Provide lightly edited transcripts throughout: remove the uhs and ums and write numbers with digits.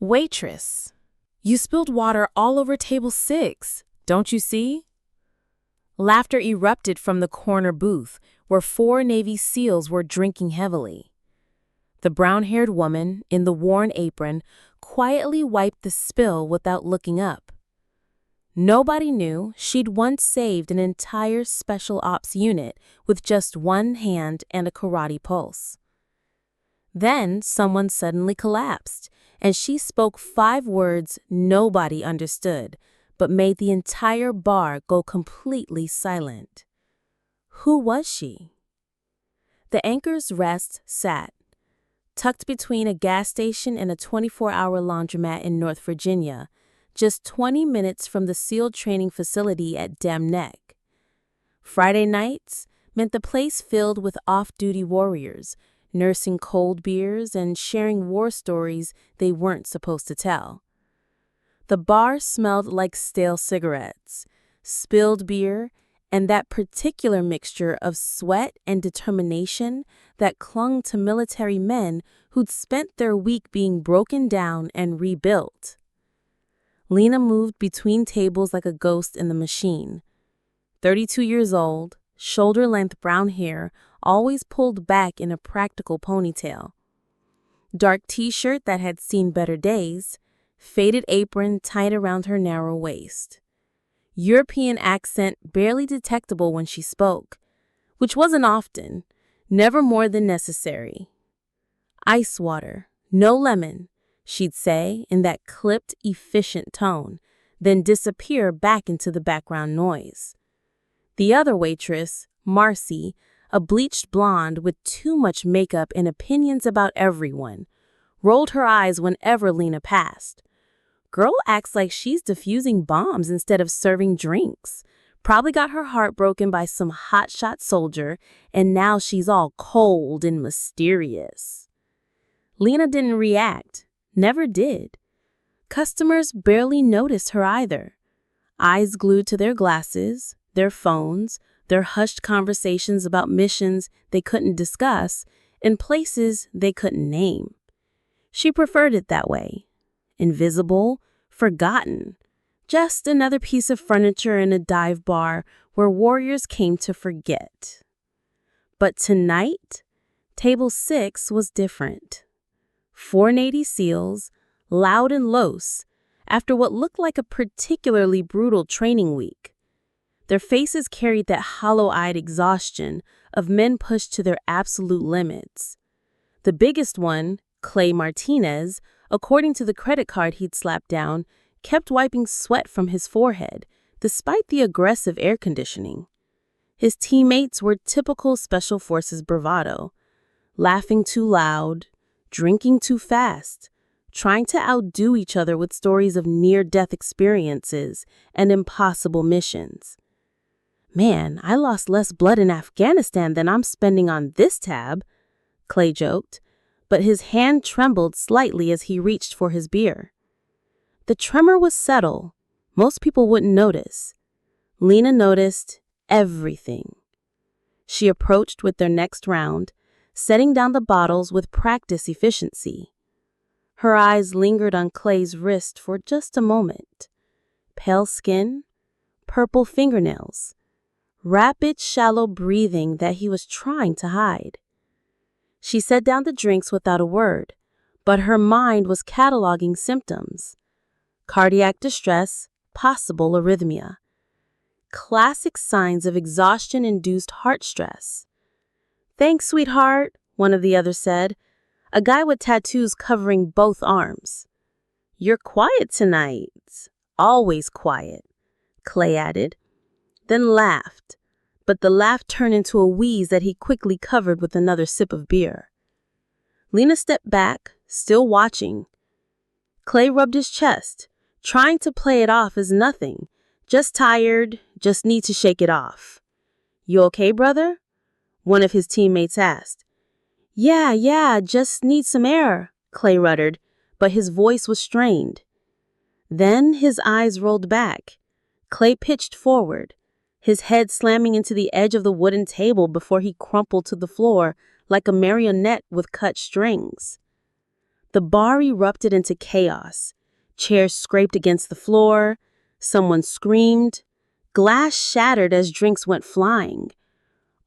Waitress, you spilled water all over table 6, don't you see? Laughter erupted from the corner booth where 4 Navy SEALs were drinking heavily. The brown-haired woman, in the worn apron, quietly wiped the spill without looking up. Nobody knew she'd once saved an entire special ops unit with just one hand and a karate pulse. Then someone suddenly collapsed, and she spoke 5 words nobody understood, but made the entire bar go completely silent. Who was she? The Anchor's Rest sat, tucked between a gas station and a 24-hour laundromat in North Virginia, just 20 minutes from the SEAL training facility at Dam Neck. Friday nights meant the place filled with off-duty warriors, nursing cold beers and sharing war stories they weren't supposed to tell. The bar smelled like stale cigarettes, spilled beer, and that particular mixture of sweat and determination that clung to military men who'd spent their week being broken down and rebuilt. Lena moved between tables like a ghost in the machine. 32 years old, shoulder-length brown hair, always pulled back in a practical ponytail. Dark t-shirt that had seen better days, faded apron tied around her narrow waist. European accent barely detectable when she spoke, which wasn't often, never more than necessary. Ice water, no lemon, she'd say in that clipped, efficient tone, then disappear back into the background noise. The other waitress, Marcy, a bleached blonde with too much makeup and opinions about everyone, rolled her eyes whenever Lena passed. Girl acts like she's defusing bombs instead of serving drinks. Probably got her heart broken by some hotshot soldier, and now she's all cold and mysterious. Lena didn't react, never did. Customers barely noticed her either. Eyes glued to their glasses, their phones, their hushed conversations about missions they couldn't discuss in places they couldn't name. She preferred it that way. Invisible, forgotten. Just another piece of furniture in a dive bar where warriors came to forget. But tonight, table 6 was different. 4 Navy SEALs, loud and lose, after what looked like a particularly brutal training week. Their faces carried that hollow-eyed exhaustion of men pushed to their absolute limits. The biggest one, Clay Martinez, according to the credit card he'd slapped down, kept wiping sweat from his forehead, despite the aggressive air conditioning. His teammates were typical Special Forces bravado, laughing too loud, drinking too fast, trying to outdo each other with stories of near-death experiences and impossible missions. Man, I lost less blood in Afghanistan than I'm spending on this tab, Clay joked, but his hand trembled slightly as he reached for his beer. The tremor was subtle. Most people wouldn't notice. Lena noticed everything. She approached with their next round, setting down the bottles with practice efficiency. Her eyes lingered on Clay's wrist for just a moment. Pale skin, purple fingernails, rapid, shallow breathing that he was trying to hide. She set down the drinks without a word, but her mind was cataloging symptoms. Cardiac distress, possible arrhythmia. Classic signs of exhaustion-induced heart stress. "Thanks, sweetheart," one of the others said, a guy with tattoos covering both arms. "You're quiet tonight." "Always quiet," Clay added, then laughed, but the laugh turned into a wheeze that he quickly covered with another sip of beer. Lena stepped back, still watching. Clay rubbed his chest, trying to play it off as nothing. "Just tired, just need to shake it off." "You okay, brother?" one of his teammates asked. Yeah, just need some air," Clay muttered, but his voice was strained. Then his eyes rolled back. Clay pitched forward, his head slamming into the edge of the wooden table before he crumpled to the floor like a marionette with cut strings. The bar erupted into chaos. Chairs scraped against the floor. Someone screamed. Glass shattered as drinks went flying.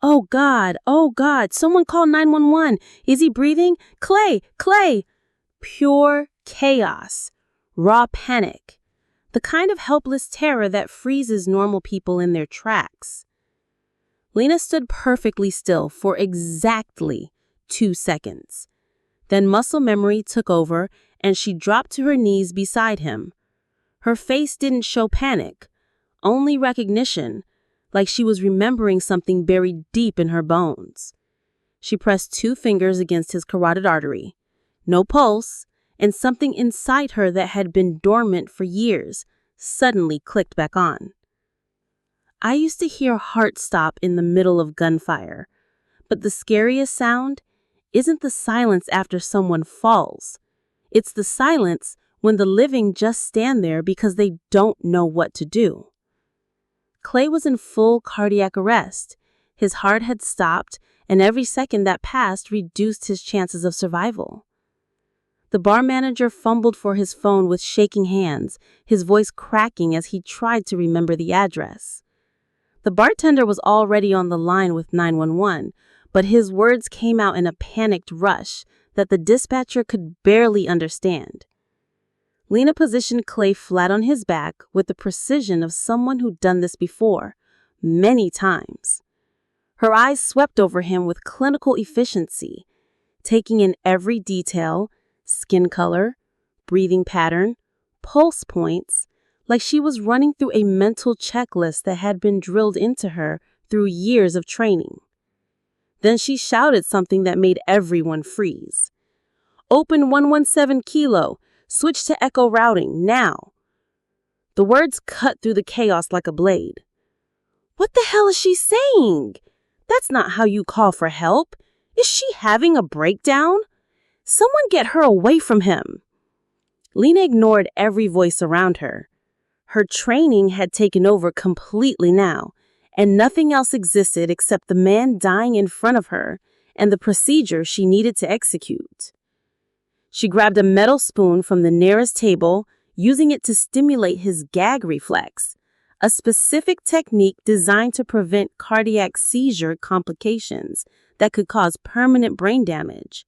Oh God, someone call 911. Is he breathing? Clay, Clay! Pure chaos. Raw panic. The kind of helpless terror that freezes normal people in their tracks. Lena stood perfectly still for exactly 2 seconds. Then muscle memory took over and she dropped to her knees beside him. Her face didn't show panic, only recognition, like she was remembering something buried deep in her bones. She pressed 2 fingers against his carotid artery. No pulse, and something inside her that had been dormant for years suddenly clicked back on. I used to hear a heart stop in the middle of gunfire, but the scariest sound isn't the silence after someone falls. It's the silence when the living just stand there because they don't know what to do. Clay was in full cardiac arrest. His heart had stopped, and every second that passed reduced his chances of survival. The bar manager fumbled for his phone with shaking hands, his voice cracking as he tried to remember the address. The bartender was already on the line with 911, but his words came out in a panicked rush that the dispatcher could barely understand. Lena positioned Clay flat on his back with the precision of someone who'd done this before, many times. Her eyes swept over him with clinical efficiency, taking in every detail, skin color, breathing pattern, pulse points, like she was running through a mental checklist that had been drilled into her through years of training. Then she shouted something that made everyone freeze. "Open 117 Kilo. Switch to echo routing, now." The words cut through the chaos like a blade. What the hell is she saying? That's not how you call for help. Is she having a breakdown? Someone get her away from him. Lena ignored every voice around her. Her training had taken over completely now, and nothing else existed except the man dying in front of her and the procedure she needed to execute. She grabbed a metal spoon from the nearest table, using it to stimulate his gag reflex, a specific technique designed to prevent cardiac seizure complications that could cause permanent brain damage.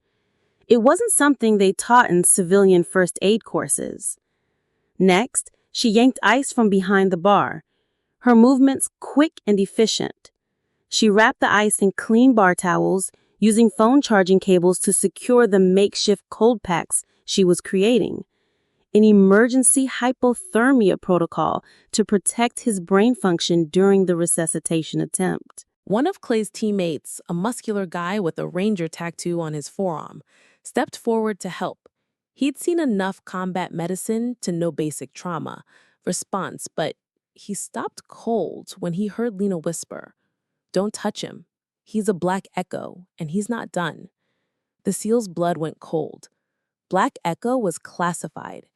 It wasn't something they taught in civilian first aid courses. Next, she yanked ice from behind the bar, her movements quick and efficient. She wrapped the ice in clean bar towels, using phone charging cables to secure the makeshift cold packs she was creating. An emergency hypothermia protocol to protect his brain function during the resuscitation attempt. One of Clay's teammates, a muscular guy with a ranger tattoo on his forearm, stepped forward to help. He'd seen enough combat medicine to know basic trauma response, but he stopped cold when he heard Lena whisper, "Don't touch him. He's a Black Echo, and he's not done." The SEAL's blood went cold. Black Echo was classified.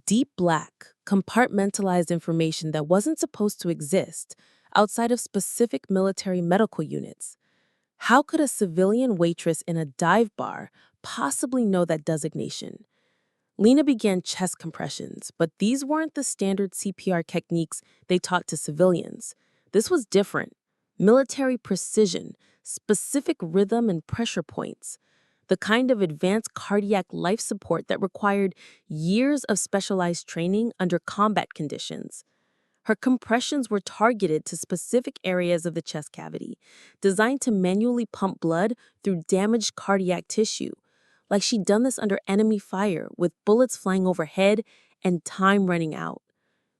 Deep black, compartmentalized information that wasn't supposed to exist outside of specific military medical units. How could a civilian waitress in a dive bar possibly know that designation? Lena began chest compressions, but these weren't the standard CPR techniques they taught to civilians. This was different. Military precision, specific rhythm and pressure points. The kind of advanced cardiac life support that required years of specialized training under combat conditions. Her compressions were targeted to specific areas of the chest cavity, designed to manually pump blood through damaged cardiac tissue, like she'd done this under enemy fire with bullets flying overhead and time running out.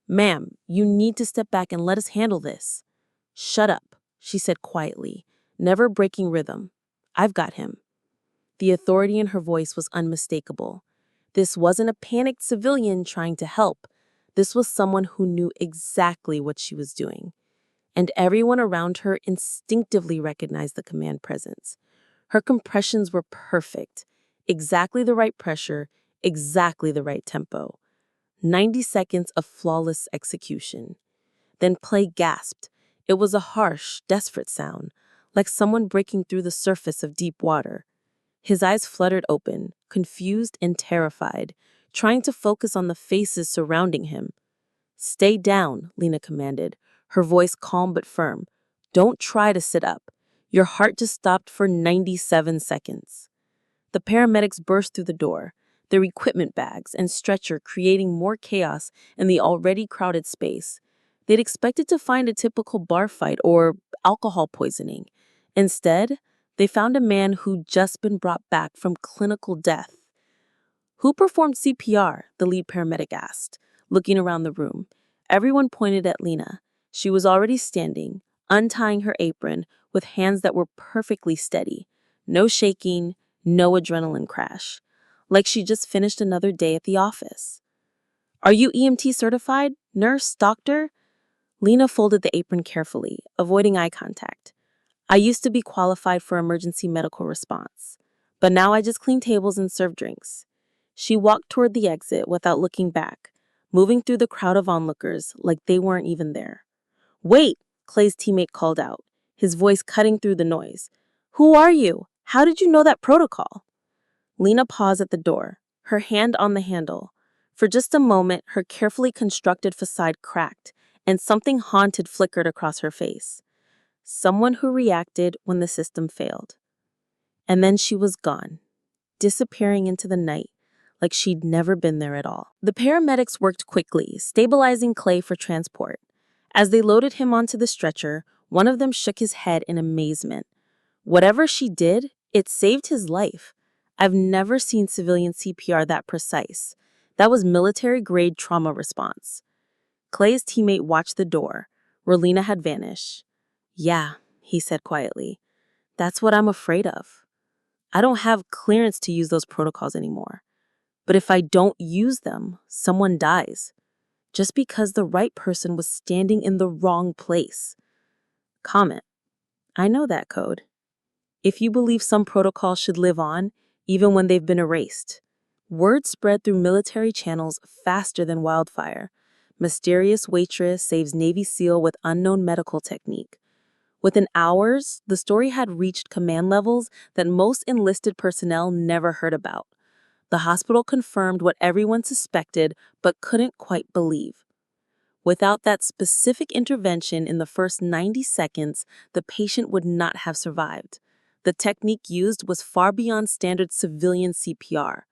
"Ma'am, you need to step back and let us handle this." "Shut up," she said quietly, never breaking rhythm. "I've got him." The authority in her voice was unmistakable. This wasn't a panicked civilian trying to help. This was someone who knew exactly what she was doing. And everyone around her instinctively recognized the command presence. Her compressions were perfect. Exactly the right pressure, exactly the right tempo. 90 seconds of flawless execution. Then Clay gasped. It was a harsh, desperate sound, like someone breaking through the surface of deep water. His eyes fluttered open, confused and terrified, trying to focus on the faces surrounding him. "Stay down," Lena commanded, her voice calm but firm. "Don't try to sit up. Your heart just stopped for 97 seconds." The paramedics burst through the door, their equipment bags and stretcher creating more chaos in the already crowded space. They'd expected to find a typical bar fight or alcohol poisoning. Instead, they found a man who'd just been brought back from clinical death. "Who performed CPR?" the lead paramedic asked, looking around the room. Everyone pointed at Lena. She was already standing, untying her apron with hands that were perfectly steady. No shaking, no adrenaline crash. Like she just finished another day at the office. "Are you EMT certified? Nurse? Doctor?" Lena folded the apron carefully, avoiding eye contact. "I used to be qualified for emergency medical response, but now I just clean tables and serve drinks." She walked toward the exit without looking back, moving through the crowd of onlookers like they weren't even there. "Wait!" Clay's teammate called out, his voice cutting through the noise. "Who are you? How did you know that protocol?" Lena paused at the door, her hand on the handle. For just a moment, her carefully constructed facade cracked, and something haunted flickered across her face. Someone who reacted when the system failed. And then she was gone, disappearing into the night like she'd never been there at all. The paramedics worked quickly, stabilizing Clay for transport. As they loaded him onto the stretcher, one of them shook his head in amazement. Whatever she did, it saved his life. I've never seen civilian CPR that precise. That was military-grade trauma response. Clay's teammate watched the door, where Lena had vanished. "Yeah," he said quietly. "That's what I'm afraid of. I don't have clearance to use those protocols anymore. But if I don't use them, someone dies. Just because the right person was standing in the wrong place." Comment: I know that code. If you believe some protocols should live on, even when they've been erased. Word spread through military channels faster than wildfire. Mysterious waitress saves Navy SEAL with unknown medical technique. Within hours, the story had reached command levels that most enlisted personnel never heard about. The hospital confirmed what everyone suspected but couldn't quite believe. Without that specific intervention in the first 90 seconds, the patient would not have survived. The technique used was far beyond standard civilian CPR.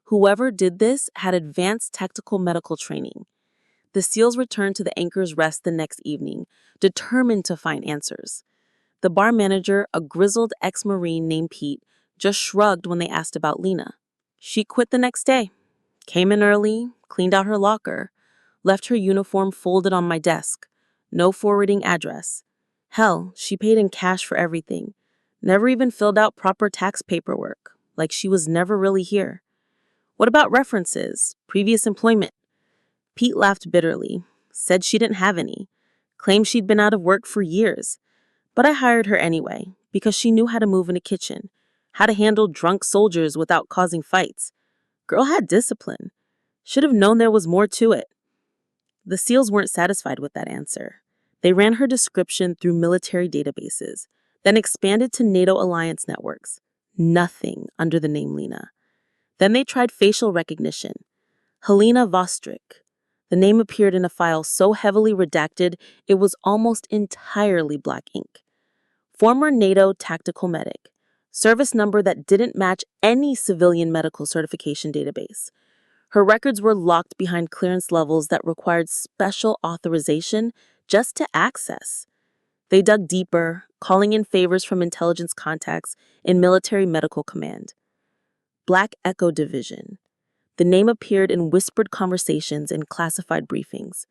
Whoever did this had advanced tactical medical training. The SEALs returned to the Anchor's Rest the next evening, determined to find answers. The bar manager, a grizzled ex-Marine named Pete, just shrugged when they asked about Lena. She quit the next day, came in early, cleaned out her locker, left her uniform folded on my desk. No forwarding address. Hell, she paid in cash for everything. Never even filled out proper tax paperwork, like she was never really here. "What about references? Previous employment?" Pete laughed bitterly, said she didn't have any, claimed she'd been out of work for years. But I hired her anyway, because she knew how to move in a kitchen, how to handle drunk soldiers without causing fights. Girl had discipline. Should have known there was more to it. The SEALs weren't satisfied with that answer. They ran her description through military databases, then expanded to NATO alliance networks. Nothing under the name Lena. Then they tried facial recognition. Helena Vostrick. The name appeared in a file so heavily redacted it was almost entirely black ink. Former NATO tactical medic. Service number that didn't match any civilian medical certification database. Her records were locked behind clearance levels that required special authorization just to access. They dug deeper, calling in favors from intelligence contacts in military medical command. Black Echo Division. The name appeared in whispered conversations and classified briefings.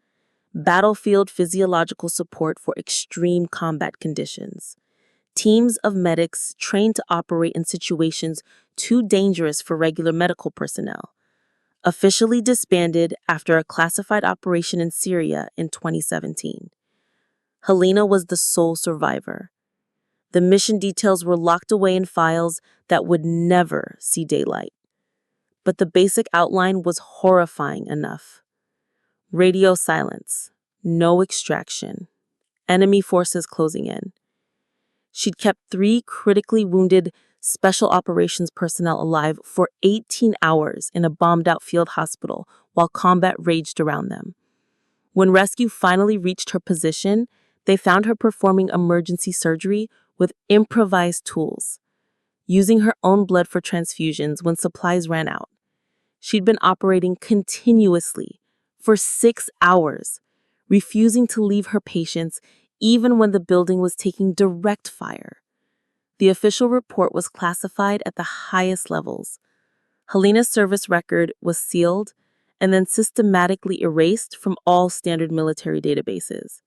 Battlefield physiological support for extreme combat conditions. Teams of medics trained to operate in situations too dangerous for regular medical personnel. Officially disbanded after a classified operation in Syria in 2017. Helena was the sole survivor. The mission details were locked away in files that would never see daylight. But the basic outline was horrifying enough. Radio silence, no extraction, enemy forces closing in. She'd kept 3 critically wounded special operations personnel alive for 18 hours in a bombed-out field hospital while combat raged around them. When rescue finally reached her position, they found her performing emergency surgery with improvised tools, using her own blood for transfusions when supplies ran out. She'd been operating continuously for 6 hours, refusing to leave her patients even when the building was taking direct fire. The official report was classified at the highest levels. Helena's service record was sealed and then systematically erased from all standard military databases.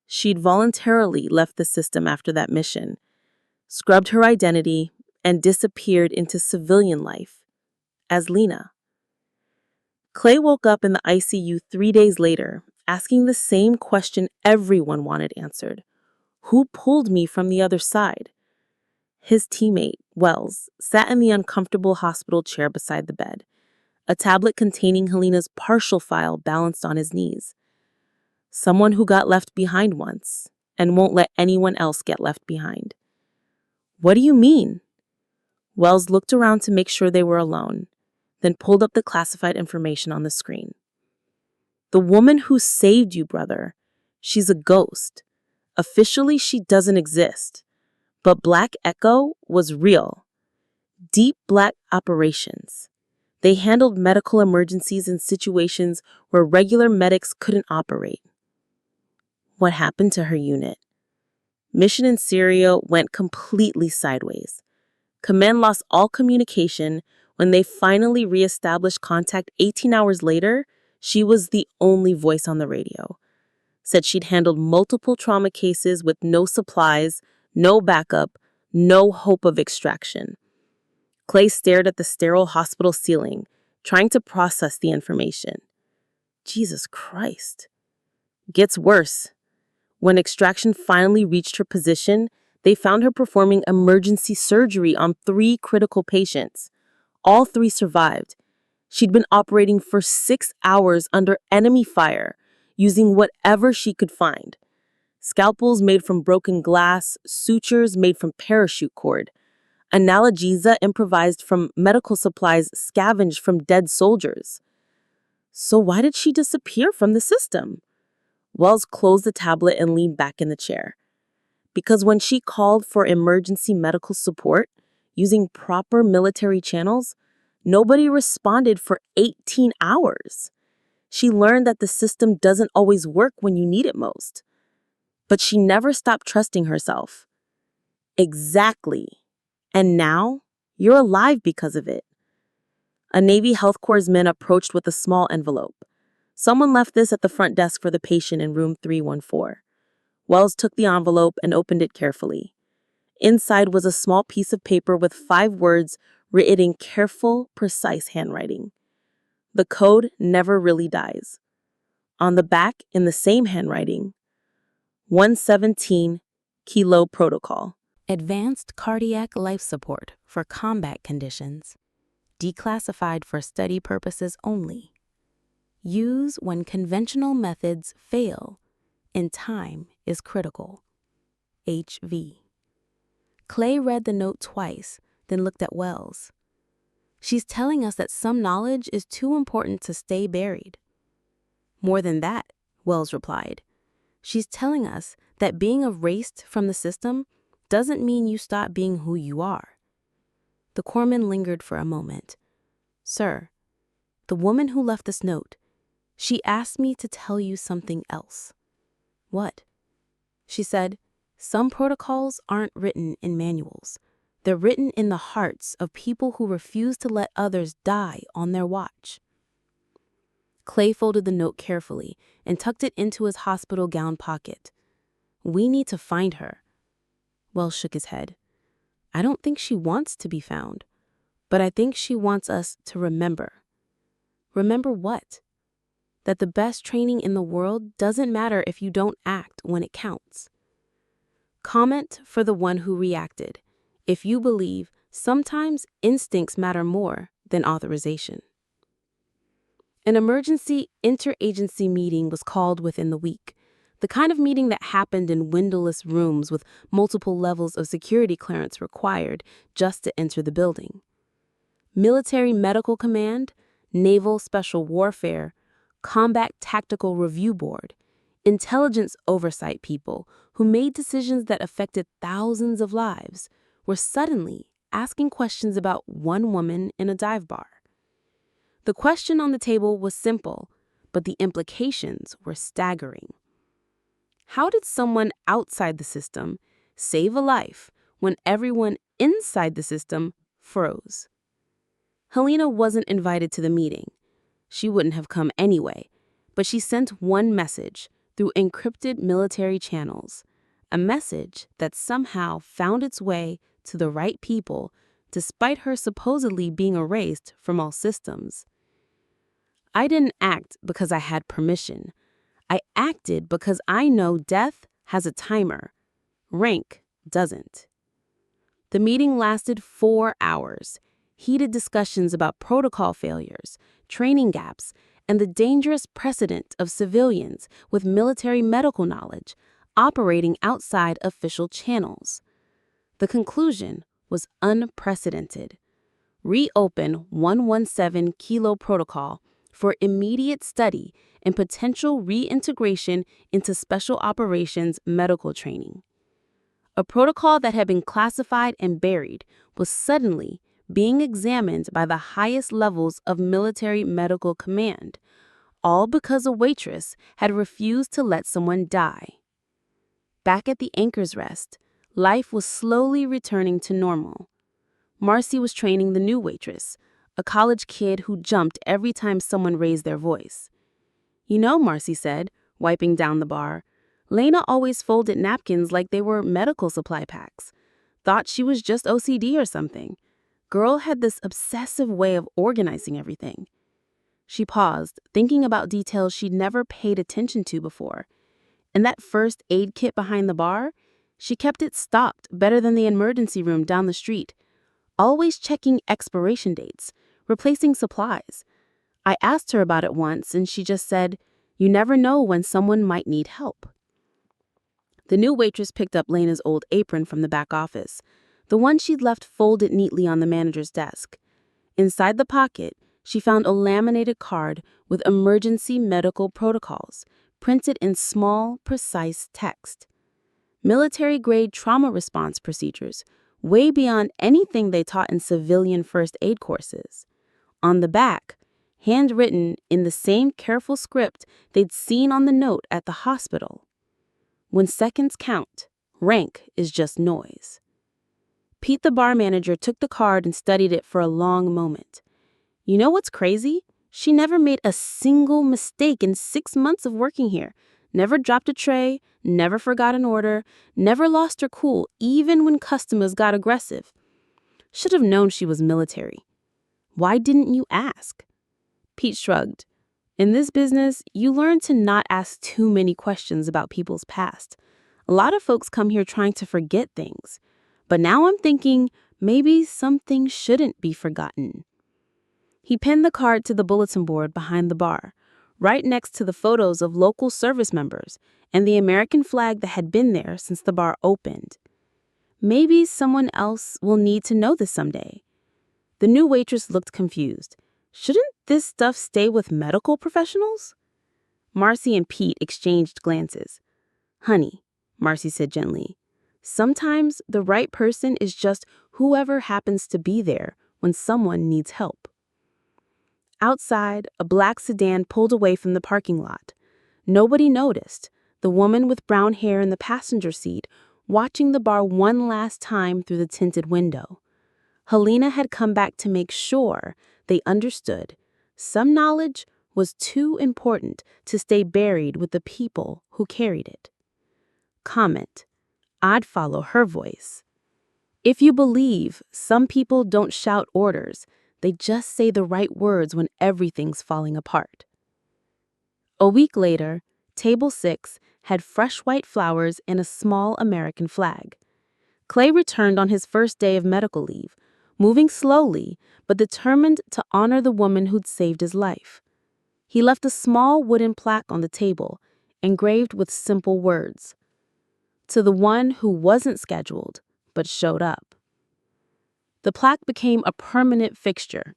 She'd voluntarily left the system after that mission, scrubbed her identity, and disappeared into civilian life as Lena. Clay woke up in the ICU 3 days later, asking the same question everyone wanted answered. Who pulled me from the other side? His teammate, Wells, sat in the uncomfortable hospital chair beside the bed, a tablet containing Helena's partial file balanced on his knees. Someone who got left behind once and won't let anyone else get left behind. What do you mean? Wells looked around to make sure they were alone, then pulled up the classified information on the screen. The woman who saved you, brother. She's a ghost. Officially, she doesn't exist. But Black Echo was real. Deep Black operations. They handled medical emergencies in situations where regular medics couldn't operate. What happened to her unit? Mission in Syria went completely sideways. Command lost all communication. When they finally reestablished contact 18 hours later, she was the only voice on the radio. Said she'd handled multiple trauma cases with no supplies, no backup, no hope of extraction. Clay stared at the sterile hospital ceiling, trying to process the information. Jesus Christ. Gets worse. When extraction finally reached her position, they found her performing emergency surgery on 3 critical patients. All 3 survived. She'd been operating for 6 hours under enemy fire, using whatever she could find. Scalpels made from broken glass, sutures made from parachute cord, analgesia improvised from medical supplies scavenged from dead soldiers. So why did she disappear from the system? Wells closed the tablet and leaned back in the chair. Because when she called for emergency medical support, using proper military channels, nobody responded for 18 hours. She learned that the system doesn't always work when you need it most. But she never stopped trusting herself. Exactly. And now, you're alive because of it. A Navy Health Corps man approached with a small envelope. Someone left this at the front desk for the patient in room 314. Wells took the envelope and opened it carefully. Inside was a small piece of paper with 5 words written in careful, precise handwriting. The code never really dies. On the back, in the same handwriting, 117 Kilo Protocol. Advanced cardiac life support for combat conditions. Declassified for study purposes only. Use when conventional methods fail and time is critical. HV. Clay read the note twice, then looked at Wells. She's telling us that some knowledge is too important to stay buried. More than that, Wells replied. She's telling us that being erased from the system doesn't mean you stop being who you are. The corpsman lingered for a moment. Sir, the woman who left this note, she asked me to tell you something else. What? She said, some protocols aren't written in manuals. They're written in the hearts of people who refuse to let others die on their watch. Clay folded the note carefully and tucked it into his hospital gown pocket. We need to find her. Wells shook his head. I don't think she wants to be found, but I think she wants us to remember. Remember what? That the best training in the world doesn't matter if you don't act when it counts. Comment for the one who reacted, if you believe sometimes instincts matter more than authorization. An emergency interagency meeting was called within the week. The kind of meeting that happened in windowless rooms with multiple levels of security clearance required just to enter the building. Military Medical Command, Naval Special Warfare, Combat Tactical Review Board, intelligence oversight people who made decisions that affected thousands of lives were suddenly asking questions about one woman in a dive bar. The question on the table was simple, but the implications were staggering. How did someone outside the system save a life when everyone inside the system froze? Helena wasn't invited to the meeting. She wouldn't have come anyway, but she sent one message through encrypted military channels, a message that somehow found its way to the right people despite her supposedly being erased from all systems. I didn't act because I had permission. I acted because I know death has a timer. Rank doesn't. The meeting lasted 4 hours. Heated discussions about protocol failures, training gaps, and the dangerous precedent of civilians with military medical knowledge operating outside official channels. The conclusion was unprecedented. Reopen 117 Kilo Protocol for immediate study and potential reintegration into Special Operations medical training. A protocol that had been classified and buried was suddenly being examined by the highest levels of military medical command, all because a waitress had refused to let someone die. Back at the Anchor's Rest, life was slowly returning to normal. Marcy was training the new waitress, a college kid who jumped every time someone raised their voice. "You know," Marcy said, wiping down the bar, "Lena always folded napkins like they were medical supply packs. Thought she was just OCD or something. Girl had this obsessive way of organizing everything." She paused, thinking about details she'd never paid attention to before. And that first aid kit behind the bar, she kept it stocked better than the emergency room down the street, always checking expiration dates, replacing supplies. I asked her about it once, and she just said, "You never know when someone might need help." The new waitress picked up Lena's old apron from the back office, the one she'd left folded neatly on the manager's desk. Inside the pocket, she found a laminated card with emergency medical protocols, printed in small, precise text. Military-grade trauma response procedures, way beyond anything they taught in civilian first aid courses. On the back, handwritten in the same careful script they'd seen on the note at the hospital: "When seconds count, rank is just noise." Pete, the bar manager, took the card and studied it for a long moment. "You know what's crazy? She never made a single mistake in 6 months of working here. Never dropped a tray, never forgot an order, never lost her cool, even when customers got aggressive. Should have known she was military. Why didn't you ask?" Pete shrugged. "In this business, you learn to not ask too many questions about people's past. A lot of folks come here trying to forget things. But now I'm thinking maybe some things shouldn't be forgotten." He pinned the card to the bulletin board behind the bar, right next to the photos of local service members and the American flag that had been there since the bar opened. Maybe someone else will need to know this someday. The new waitress looked confused. Shouldn't this stuff stay with medical professionals? Marcy and Pete exchanged glances. "Honey," Marcy said gently, "sometimes the right person is just whoever happens to be there when someone needs help." Outside, a black sedan pulled away from the parking lot. Nobody noticed. The woman with brown hair in the passenger seat, watching the bar one last time through the tinted window. Helena had come back to make sure they understood. Some knowledge was too important to stay buried with the people who carried it. Comment: I'd follow her voice. If you believe some people don't shout orders, they just say the right words when everything's falling apart. A week later, Table 6 had fresh white flowers and a small American flag. Clay returned on his first day of medical leave, moving slowly but determined to honor the woman who'd saved his life. He left a small wooden plaque on the table, engraved with simple words. To the one who wasn't scheduled, but showed up. The plaque became a permanent fixture.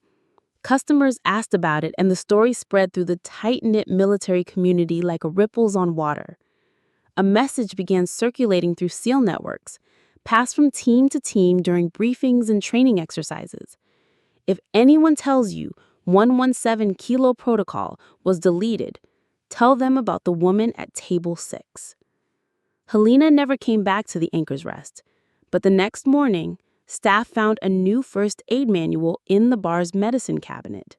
Customers asked about it, and the story spread through the tight-knit military community like ripples on water. A message began circulating through SEAL networks, passed from team to team during briefings and training exercises. If anyone tells you 117 Kilo Protocol was deleted, tell them about the woman at table 6. Helena never came back to the Anchor's Rest, but the next morning, staff found a new first aid manual in the bar's medicine cabinet.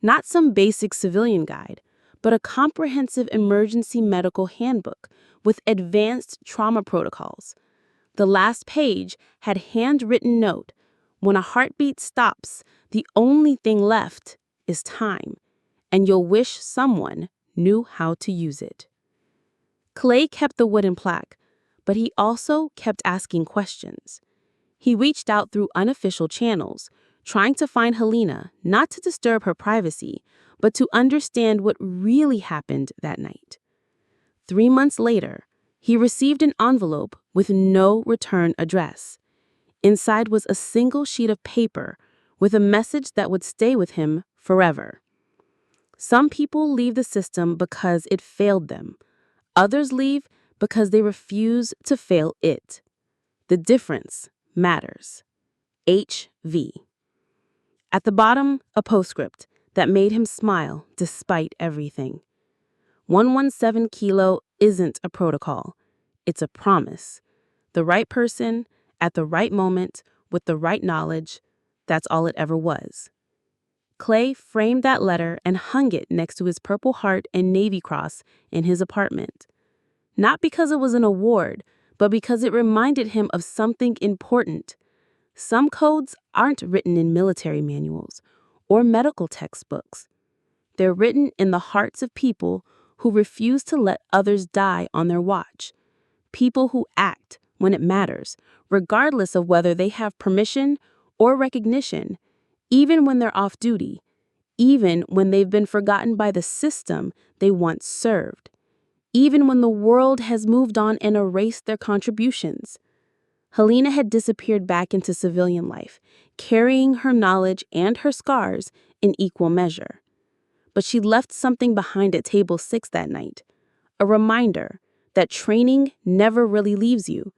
Not some basic civilian guide, but a comprehensive emergency medical handbook with advanced trauma protocols. The last page had handwritten note: when a heartbeat stops, the only thing left is time, and you'll wish someone knew how to use it. Clay kept the wooden plaque, but he also kept asking questions. He reached out through unofficial channels, trying to find Helena, not to disturb her privacy, but to understand what really happened that night. 3 months later, he received an envelope with no return address. Inside was a single sheet of paper with a message that would stay with him forever. Some people leave the system because it failed them. Others leave because they refuse to fail it. The difference matters. HV. At the bottom, a postscript that made him smile despite everything. 117 Kilo isn't a protocol. It's a promise. The right person, at the right moment, with the right knowledge, that's all it ever was. Clay framed that letter and hung it next to his Purple Heart and Navy Cross in his apartment. Not because it was an award, but because it reminded him of something important. Some codes aren't written in military manuals or medical textbooks. They're written in the hearts of people who refuse to let others die on their watch. People who act when it matters, regardless of whether they have permission or recognition, even when they're off duty, even when they've been forgotten by the system they once served, even when the world has moved on and erased their contributions. Helena had disappeared back into civilian life, carrying her knowledge and her scars in equal measure. But she left something behind at table 6 that night, a reminder that training never really leaves you,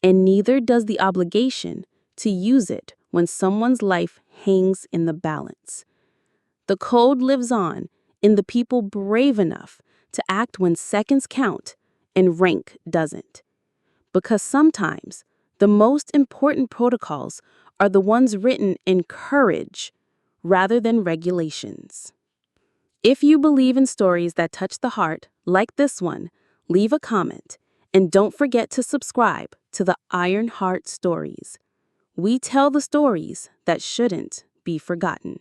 and neither does the obligation to use it when someone's life hangs in the balance. The code lives on in the people brave enough to act when seconds count and rank doesn't. Because sometimes the most important protocols are the ones written in courage rather than regulations. If you believe in stories that touch the heart, like this one, leave a comment and don't forget to subscribe to the Iron Heart Stories. We tell the stories that shouldn't be forgotten.